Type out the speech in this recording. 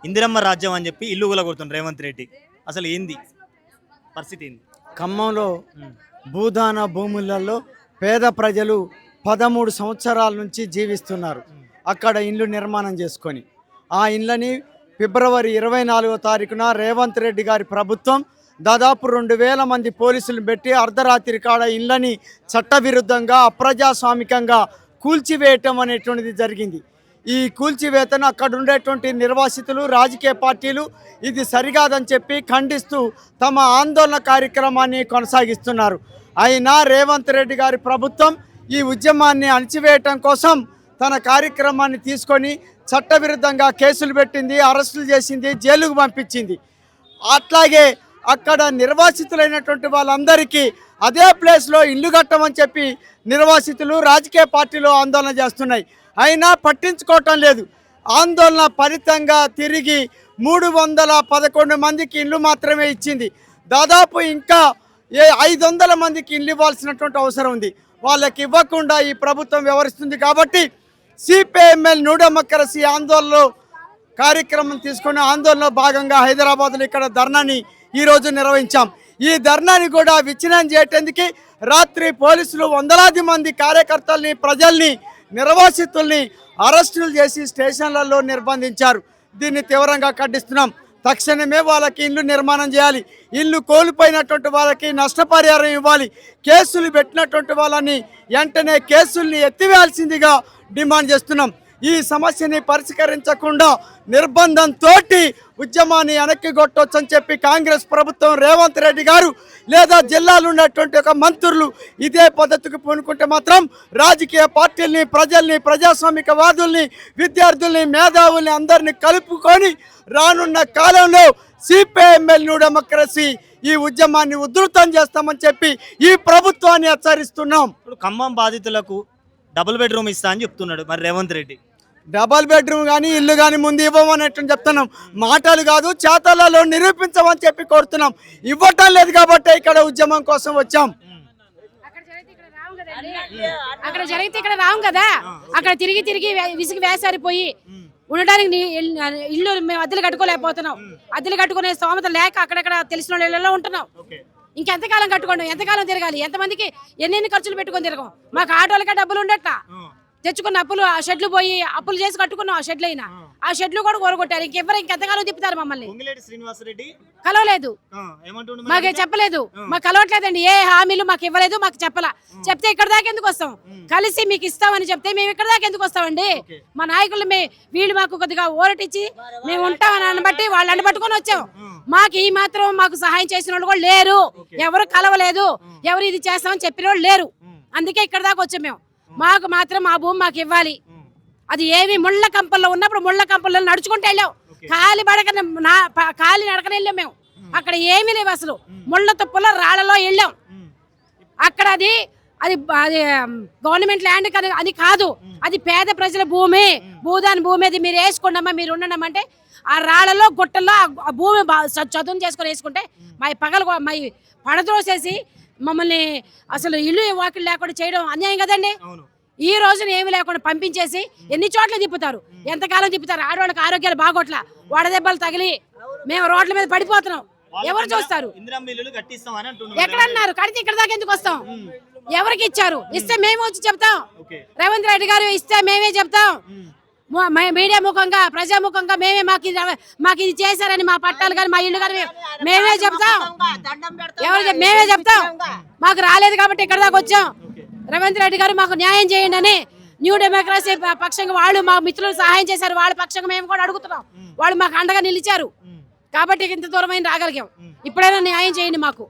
ఇందిరమ్మ రాజ్యం అని చెప్పి ఇల్లు కూలగొడుతుండ్రు రేవంత్ రెడ్డి. అసలు ఏంది పరిస్థితి ఏంది? ఖమ్మంలో భూదాన భూములలో పేద ప్రజలు 13 సంవత్సరాల నుంచి జీవిస్తున్నారు. అక్కడ ఇండ్లు నిర్మాణం చేసుకొని ఆ ఇండ్లని ఫిబ్రవరి 24వ తారీఖున రేవంత్ రెడ్డి గారి ప్రభుత్వం దాదాపు 2000 మంది పోలీసులు పెట్టి అర్ధరాత్రి కాడ ఇండ్లని చట్టవిరుద్ధంగా అప్రజాస్వామికంగా కూల్చివేయటం అనేటువంటిది జరిగింది. ఈ కూల్చివేతను అక్కడ ఉండేటువంటి నిర్వాసితులు రాజకీయ పార్టీలు ఇది సరికాదని చెప్పి ఖండిస్తూ తమ ఆందోళన కార్యక్రమాన్ని కొనసాగిస్తున్నారు. అయినా రేవంత్ రెడ్డి గారి ప్రభుత్వం ఈ ఉద్యమాన్ని అణచివేయటం కోసం తన కార్యక్రమాన్ని తీసుకొని చట్టవిరుద్ధంగా కేసులు పెట్టింది, అరెస్టులు చేసింది, జైలుకు పంపించింది. అట్లాగే అక్కడ నిర్వాసితులైనటువంటి వాళ్ళందరికీ అదే ప్లేస్లో ఇల్లు కట్టమని చెప్పి నిర్వాసితులు రాజకీయ పార్టీలు ఆందోళన చేస్తున్నాయి. అయినా పట్టించుకోవటం లేదు. ఆందోళన ఫలితంగా తిరిగి 311 మందికి ఇల్లు మాత్రమే ఇచ్చింది. దాదాపు ఇంకా 500 మందికి ఇల్లు ఇవ్వాల్సినటువంటి అవసరం ఉంది. వాళ్ళకి ఇవ్వకుండా ఈ ప్రభుత్వం వ్యవహరిస్తుంది. కాబట్టి సిపిఐఎంఎల్ న్యూ డెమోక్రసీ ఆందోళనలో కార్యక్రమం తీసుకుని ఆందోళనలో భాగంగా హైదరాబాద్లో ఇక్కడ ధర్నాని ఈరోజు నిర్వహించాం. ఈ ధర్నాని కూడా విచ్ఛిన్నం చేయటానికి రాత్రి పోలీసులు వందలాది మంది కార్యకర్తల్ని, ప్రజల్ని, నిర్వాసితుల్ని అరెస్టులు చేసి స్టేషన్లలో నిర్బంధించారు. దీన్ని తీవ్రంగా ఖండిస్తున్నాం. తక్షణమే వాళ్ళకి ఇల్లు నిర్మాణం చేయాలి. ఇల్లు కోల్పోయినటువంటి వాళ్ళకి నష్టపరిహారం ఇవ్వాలి. కేసులు పెట్టినటువంటి వాళ్ళని వెంటనే కేసుల్ని ఎత్తివేయాల్సిందిగా డిమాండ్ చేస్తున్నాం. ఈ సమస్యని పరిష్కరించకుండా నిర్బంధంతో ఉద్యమాన్ని వెనక్కి కొట్టొచ్చని చెప్పి కాంగ్రెస్ ప్రభుత్వం, రేవంత్ రెడ్డి గారు లేదా జిల్లాలో ఉన్నటువంటి ఒక మంత్రులు ఇదే పద్ధతికి పూనుకుంటే మాత్రం రాజకీయ పార్టీల్ని, ప్రజల్ని, ప్రజాస్వామికవాదుల్ని, విద్యార్థుల్ని, మేధావుల్ని అందరినీ కలుపుకొని రానున్న కాలంలో సిపిఐఎంఎల్ న్యూ డెమోక్రసీ ఈ ఉద్యమాన్ని ఉధృతం చేస్తామని చెప్పి ఈ ప్రభుత్వాన్ని హెచ్చరిస్తున్నాం. ఇప్పుడు ఖమ్మం బాధితులకు డబుల్ బెడ్రూమ్ ఇస్తా అని చెప్తున్నాడు మరి రేవంత్ రెడ్డి. డబల్ బెడ్రూమ్ కానీ ఇల్లు కానీ ముందు ఇవ్వమన్నట్టు చెప్తున్నాం. మాటలు కాదు, చేతలలో నిరూపించమని చెప్పి కోరుతున్నాం. ఇవ్వటం లేదు కాబట్టి ఇక్కడ ఉద్యమం కోసం వచ్చాం. అక్కడ జరిగితే ఇక్కడ రావు కదా. అక్కడ తిరిగి తిరిగి విసిగి వేసారిపోయి ఉండడానికి ఇల్లు మేము అద్దెలు కట్టుకోలేకపోతున్నాం. అద్దెలు కట్టుకునే స్తోమత లేక అక్కడక్కడ తెలిసిన ఇళ్లలో ఉంటున్నాం. ఇంకెంతకాలం కట్టుకోండి, ఎంతకాలం తిరగాలి, ఎంతమందికి ఎన్ని ఖర్చులు పెట్టుకొని తిరగం. మాకు ఆటోలకే డబ్బులు ఉండట్లా. తెచ్చుకున్న అప్పులు, ఆ షెడ్లు పోయి అప్పులు చేసి కట్టుకున్నాం. ఆ షెడ్లు అయినా ఆ షెడ్లు కూడా కోరగొట్టారు. ఇంకెంతకాలం తిప్పుతారు మమ్మల్ని. కలవలేదు, మాకు చెప్పలేదు, మాకు కలవట్లేదండి. ఏ హామీలు మాకు ఇవ్వలేదు, మాకు చెప్పలా. చెప్తే ఇక్కడ దాకా ఎందుకు వస్తాం? కలిసి మీకు ఇస్తామని చెప్తే మేము ఇక్కడ దాకా ఎందుకు వస్తామండి? మా నాయకులు వీళ్ళు మాకు కొద్దిగా ఓరటిచ్చి మేము ఉంటామని బట్టి వాళ్ళని పట్టుకొని వచ్చాం. మాకు ఈ మాత్రం మాకు సహాయం చేసిన వాళ్ళు కూడా లేరు. ఎవరు కలవలేదు, ఎవరు ఇది చేస్తామని చెప్పిన వాళ్ళు లేరు. అందుకే ఇక్కడ దాకా వచ్చాం మేము. మాకు మాత్రం మా భూమి మాకు ఇవ్వాలి. అది ఏమి ముళ్ళ కంపల్లో ఉన్నప్పుడు ముళ్ళ కంపల్లో నడుచుకుంటూ వెళ్ళాం. కాలి నడకని వెళ్ళాం మేము. అక్కడ ఏమీ లేవు అసలు. ముళ్ళ తుప్పలో రాళ్లలో వెళ్ళాం. అక్కడ అది అది అది గవర్నమెంట్ ల్యాండ్ అది కాదు, అది పేద ప్రజల భూమి, భూదాని భూమి. అది మీరు వేసుకోండమ్మా, మీరు ఉండడమంటే ఆ రాళ్లలో గుట్టల్లో ఆ భూమి చదువు చేసుకొని వేసుకుంటే మా పడద్రోసేసి మమ్మల్ని అసలు ఇల్లు వాకిలు లేకుండా చేయడం అన్యాయం కదండి. ఈ రోజున ఏమి లేకుండా పంపించేసి ఎన్ని చోట్ల తిప్పుతారు, ఎంతకాలం తిప్పుతారు? ఆడవాళ్ళకి ఆరోగ్యాలు బాగోట్లా, వడదెబ్బలు తగిలి మేము రోడ్ల మీద పడిపోతున్నాం. ఎవరు చూస్తారు? ఎక్కడన్నారు? కడితే ఇక్కడ దాకా ఎందుకు వస్తాం? ఎవరికి ఇచ్చారు? ఇస్తే మేము వచ్చి చెప్తాం. రేవంత్ రెడ్డి గారు ఇస్తే మేమే చెప్తాం. మీడియా ముఖంగా, ప్రజాముఖంగా మేమే మాకు ఇది చేశారని మా పట్టాలు కానీ మా ఇల్లు కానీ మేమే చెప్తాం. మేమే చెప్తాం. మాకు రాలేదు కాబట్టి ఇక్కడ దాకా వచ్చాం. రేవంత్ రెడ్డి గారు మాకు న్యాయం చేయండి అని న్యూ డెమోక్రసీ పక్షంగా వాళ్ళు మా మిత్రులు సహాయం చేశారు. వాళ్ళ పక్షంగా మేము కూడా అడుగుతున్నాం. వాళ్ళు మాకు అండగా నిలిచారు కాబట్టి ఇంత దూరమైన రాగలిగాం. ఇప్పుడైనా న్యాయం చేయండి మాకు.